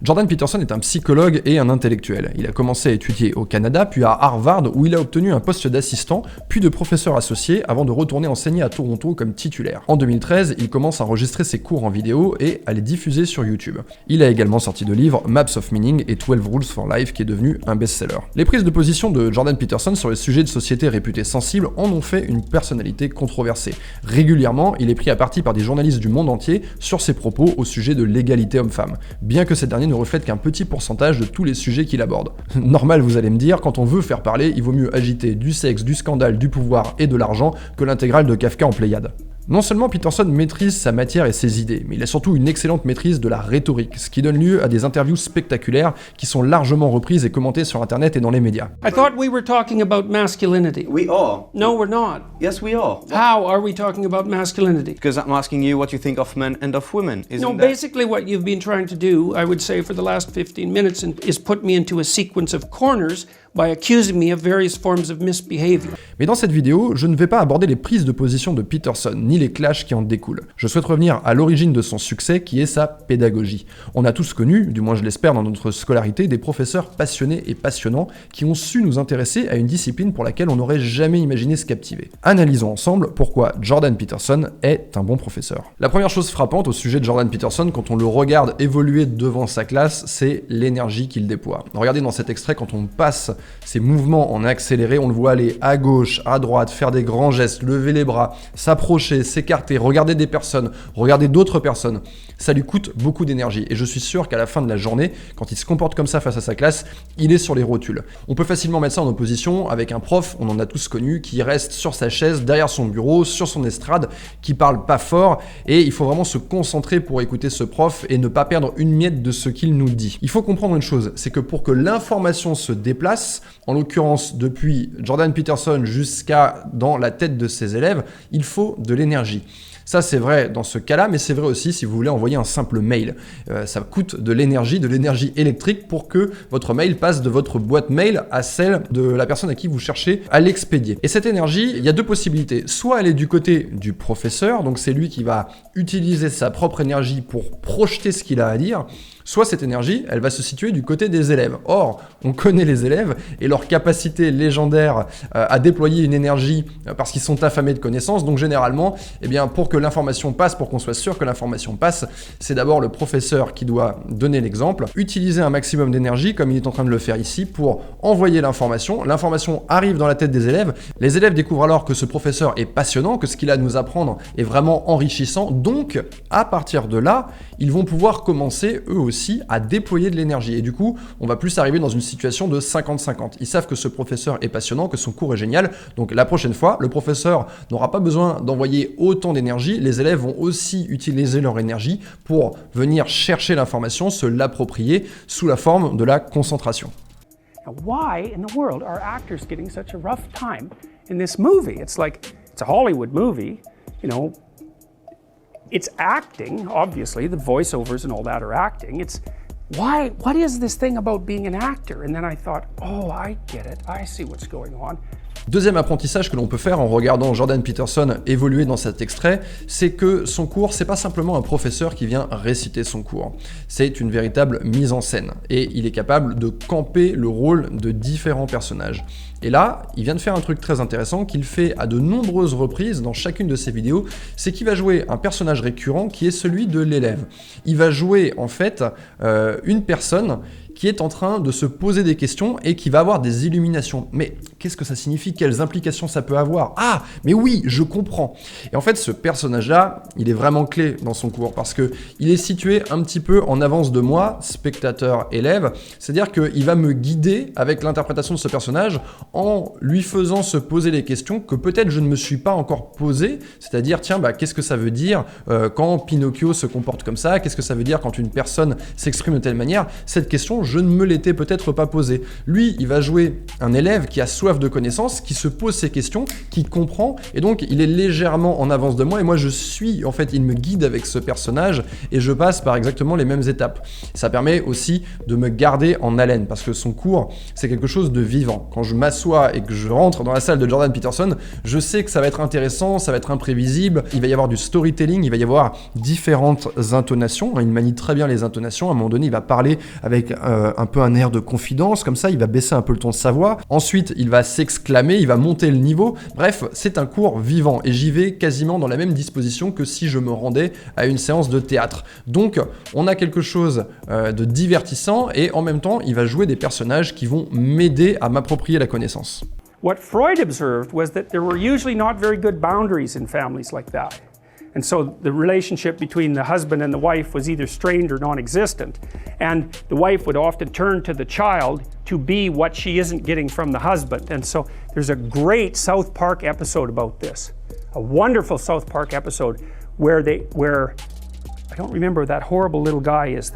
Jordan Peterson est un psychologue et un intellectuel. Il a commencé à étudier au Canada, puis à Harvard, où il a obtenu un poste d'assistant, puis de professeur associé, avant de retourner enseigner à Toronto comme titulaire. En 2013, il commence à enregistrer ses cours en vidéo et à les diffuser sur YouTube. Il a également sorti le livre Maps of Meaning et 12 Rules for Life, qui est devenu un best-seller. Les prises de position de Jordan Peterson sur les sujets de société réputés sensibles en ont fait une personnalité controversée. Régulièrement, il est pris à partie par des journalistes du monde entier sur ses propos au sujet de l'égalité homme-femme, bien que ces derniers ne reflète qu'un petit pourcentage de tous les sujets qu'il aborde. Normal, vous allez me dire, quand on veut faire parler, il vaut mieux agiter du sexe, du scandale, du pouvoir et de l'argent que l'intégrale de Kafka en Pléiade. Non seulement Peterson maîtrise sa matière et ses idées, mais il a surtout une excellente maîtrise de la rhétorique, ce qui donne lieu à des interviews spectaculaires qui sont largement reprises et commentées sur internet et dans les médias. I thought we were talking about masculinity. We are. No, we're not. Yes, we are. How are we talking about masculinity? Because I'm asking you what you think of men and of women. No, basically what you've been trying to do, I would say for the last 15 minutes, is put me into a sequence of corners by accusing me of various forms of misbehavior. Mais dans cette vidéo, je ne vais pas aborder les prises de position de Peterson, ni les clashs qui en découlent. Je souhaite revenir à l'origine de son succès, qui est sa pédagogie. On a tous connu, du moins je l'espère dans notre scolarité, des professeurs passionnés et passionnants qui ont su nous intéresser à une discipline pour laquelle on n'aurait jamais imaginé se captiver. Analysons ensemble pourquoi Jordan Peterson est un bon professeur. La première chose frappante au sujet de Jordan Peterson quand on le regarde évoluer devant sa classe, c'est l'énergie qu'il déploie. Regardez dans cet extrait, quand on passe ses mouvements en accéléré, on le voit aller à gauche, à droite, faire des grands gestes, lever les bras, s'approcher, s'écarter, regarder des personnes, regarder d'autres personnes. Ça lui coûte beaucoup d'énergie et je suis sûr qu'à la fin de la journée, quand il se comporte comme ça face à sa classe, il est sur les rotules. On peut facilement mettre ça en opposition avec un prof, on en a tous connu, qui reste sur sa chaise, derrière son bureau, sur son estrade, qui parle pas fort et il faut vraiment se concentrer pour écouter ce prof et ne pas perdre une miette de ce qu'il nous dit. Il faut comprendre une chose, c'est que pour que l'information se déplace, en l'occurrence depuis Jordan Peterson jusqu'à dans la tête de ses élèves, il faut de l'énergie. Ça, c'est vrai dans ce cas-là, mais c'est vrai aussi si vous voulez envoyer un simple mail. Ça coûte de l'énergie électrique pour que votre mail passe de votre boîte mail à celle de la personne à qui vous cherchez à l'expédier. Et cette énergie, il y a deux possibilités. Soit elle est du côté du professeur, donc c'est lui qui va utiliser sa propre énergie pour projeter ce qu'il a à dire, soit cette énergie, elle va se situer du côté des élèves. Or, on connaît les élèves et leur capacité légendaire à déployer une énergie parce qu'ils sont affamés de connaissances. Donc généralement, eh bien, pour que l'information passe, pour qu'on soit sûr que l'information passe, c'est d'abord le professeur qui doit donner l'exemple, utiliser un maximum d'énergie comme il est en train de le faire ici pour envoyer l'information. L'information arrive dans la tête des élèves. Les élèves découvrent alors que ce professeur est passionnant, que ce qu'il a à nous apprendre est vraiment enrichissant. Donc, à partir de là, ils vont pouvoir commencer eux aussi à déployer de l'énergie. Et du coup, on va plus arriver dans une situation de 50-50. Ils savent que ce professeur est passionnant, que son cours est génial. Donc la prochaine fois, le professeur n'aura pas besoin d'envoyer autant d'énergie. Les élèves vont aussi utiliser leur énergie pour venir chercher l'information, se l'approprier sous la forme de la concentration. Now, why in the world are actors getting such a rough time in this movie? It's like, it's a Hollywood movie, you know. It's acting, obviously, the voiceovers and all that are acting. It's, why, what is this thing about being an actor? And then I thought, oh, I get it, I see what's going on. Deuxième apprentissage que l'on peut faire en regardant Jordan Peterson évoluer dans cet extrait, c'est que son cours, c'est pas simplement un professeur qui vient réciter son cours. C'est une véritable mise en scène. Et il est capable de camper le rôle de différents personnages. Et là, il vient de faire un truc très intéressant qu'il fait à de nombreuses reprises dans chacune de ses vidéos, c'est qu'il va jouer un personnage récurrent qui est celui de l'élève. Il va jouer en fait une personne qui est en train de se poser des questions et qui va avoir des illuminations. Mais qu'est-ce que ça signifie? Quelles implications ça peut avoir? Ah, mais oui, je comprends. Et en fait, ce personnage-là, il est vraiment clé dans son cours parce que il est situé un petit peu en avance de moi, spectateur-élève. C'est-à-dire qu'il va me guider avec l'interprétation de ce personnage en lui faisant se poser les questions que peut-être je ne me suis pas encore posées. C'est-à-dire, tiens, qu'est-ce que ça veut dire quand Pinocchio se comporte comme ça? Qu'est-ce que ça veut dire quand une personne s'exprime de telle manière? Cette question, je ne me l'étais peut-être pas posé. Lui, il va jouer un élève qui a soif de connaissances, qui se pose ses questions, qui comprend, et donc il est légèrement en avance de moi, et moi je suis, en fait, il me guide avec ce personnage, et je passe par exactement les mêmes étapes. Ça permet aussi de me garder en haleine, parce que son cours, c'est quelque chose de vivant. Quand je m'assois et que je rentre dans la salle de Jordan Peterson, je sais que ça va être intéressant, ça va être imprévisible, il va y avoir du storytelling, il va y avoir différentes intonations, il manie très bien les intonations, à un moment donné il va parler avec un peu un air de confidence, comme ça il va baisser un peu le ton de sa voix, ensuite il va s'exclamer, il va monter le niveau, bref, c'est un cours vivant, et j'y vais quasiment dans la même disposition que si je me rendais à une séance de théâtre. Donc on a quelque chose de divertissant, et en même temps il va jouer des personnages qui vont m'aider à m'approprier la connaissance. What Freud observed was that there were usually not very good boundaries in families like that. And so the relationship between the husband and the wife was either strained or non-existent. And the wife would often turn to the child to be what she isn't getting from the husband. And so there's a great South Park episode about this. A wonderful South Park episode where I don't remember that horrible little guy is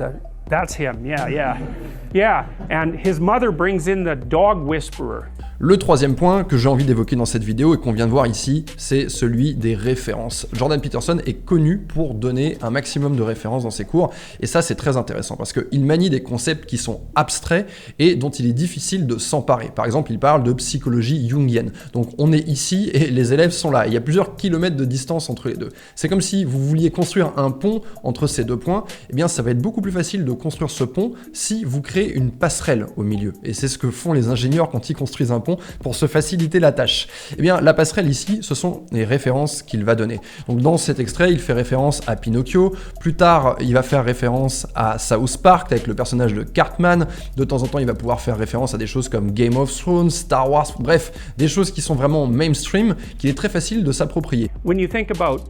that's him, yeah. And his mother brings in the dog whisperer. Le troisième point que j'ai envie d'évoquer dans cette vidéo et qu'on vient de voir ici, c'est celui des références. Jordan Peterson est connu pour donner un maximum de références dans ses cours, et ça c'est très intéressant parce qu'il manie des concepts qui sont abstraits et dont il est difficile de s'emparer. Par exemple, il parle de psychologie jungienne. Donc on est ici et les élèves sont là. Il y a plusieurs kilomètres de distance entre les deux. C'est comme si vous vouliez construire un pont entre ces deux points. Eh bien, ça va être beaucoup plus facile de construire ce pont si vous créez une passerelle au milieu. Et c'est ce que font les ingénieurs quand ils construisent un pont pour se faciliter la tâche. Eh bien, la passerelle ici, ce sont les références qu'il va donner. Donc dans cet extrait, il fait référence à Pinocchio. Plus tard, il va faire référence à South Park avec le personnage de Cartman. De temps en temps, il va pouvoir faire référence à des choses comme Game of Thrones, Star Wars, bref, des choses qui sont vraiment mainstream, qu'il est très facile de s'approprier. When you think about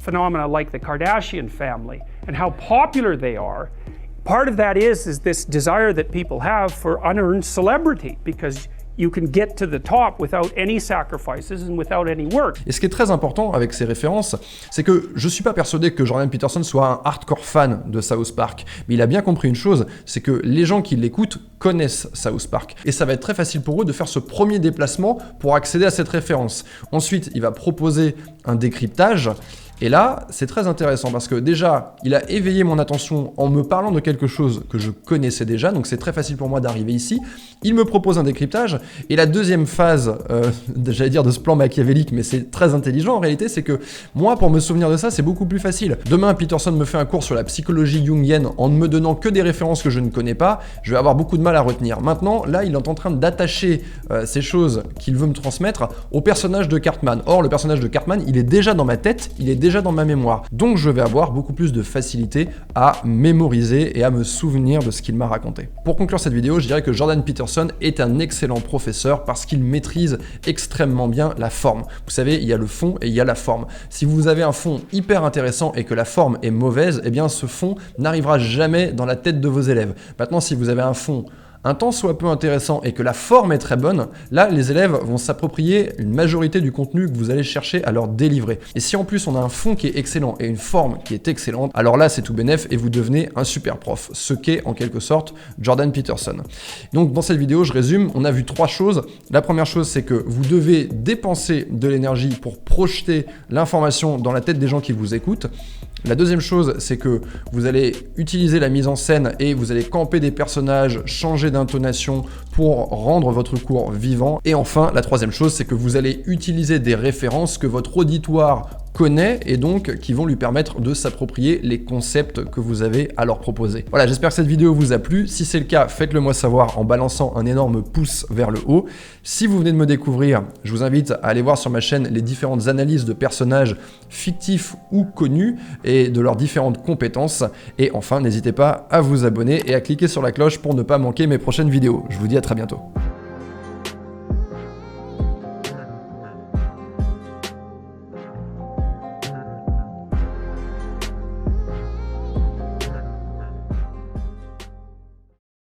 phenomena like the Kardashian family and how popular they are, part of that is this desire that people have for unearned celebrity, because you can get to the top without any sacrifices and without any work. Et ce qui est très important avec ces références, c'est que je suis pas persuadé que Jordan Peterson soit un hardcore fan de South Park, mais il a bien compris une chose, c'est que les gens qui l'écoutent connaissent South Park, et ça va être très facile pour eux de faire ce premier déplacement pour accéder à cette référence. Ensuite, il va proposer un décryptage. Et là, c'est très intéressant parce que déjà, il a éveillé mon attention en me parlant de quelque chose que je connaissais déjà, donc c'est très facile pour moi d'arriver ici. Il me propose un décryptage, et la deuxième phase, j'allais dire de ce plan machiavélique, mais c'est très intelligent en réalité, c'est que moi, pour me souvenir de ça, c'est beaucoup plus facile. Demain, Peterson me fait un cours sur la psychologie jungienne en ne me donnant que des références que je ne connais pas, je vais avoir beaucoup de mal à retenir. Maintenant, là, il est en train d'attacher ces choses qu'il veut me transmettre au personnage de Cartman. Or, le personnage de Cartman, il est déjà dans ma tête, il est déjà dans ma mémoire. Donc je vais avoir beaucoup plus de facilité à mémoriser et à me souvenir de ce qu'il m'a raconté. Pour conclure cette vidéo, je dirais que Jordan Peterson est un excellent professeur parce qu'il maîtrise extrêmement bien la forme. Vous savez, il y a le fond et il y a la forme. Si vous avez un fond hyper intéressant et que la forme est mauvaise, eh bien ce fond n'arrivera jamais dans la tête de vos élèves. Maintenant, si vous avez un fond un tant soit peu intéressant et que la forme est très bonne, là, les élèves vont s'approprier une majorité du contenu que vous allez chercher à leur délivrer. Et si en plus on a un fond qui est excellent et une forme qui est excellente, alors là, c'est tout bénef et vous devenez un super prof, ce qu'est en quelque sorte Jordan Peterson. Donc dans cette vidéo, je résume, on a vu trois choses. La première chose, c'est que vous devez dépenser de l'énergie pour projeter l'information dans la tête des gens qui vous écoutent. La deuxième chose, c'est que vous allez utiliser la mise en scène et vous allez camper des personnages, changer d'intonation pour rendre votre cours vivant. Et enfin, la troisième chose, c'est que vous allez utiliser des références que votre auditoire connaît et donc qui vont lui permettre de s'approprier les concepts que vous avez à leur proposer. Voilà, j'espère que cette vidéo vous a plu. Si c'est le cas, faites-le moi savoir en balançant un énorme pouce vers le haut. Si vous venez de me découvrir, je vous invite à aller voir sur ma chaîne les différentes analyses de personnages fictifs ou connus et de leurs différentes compétences. Et enfin, n'hésitez pas à vous abonner et à cliquer sur la cloche pour ne pas manquer mes prochaines vidéos. Je vous dis à très bientôt.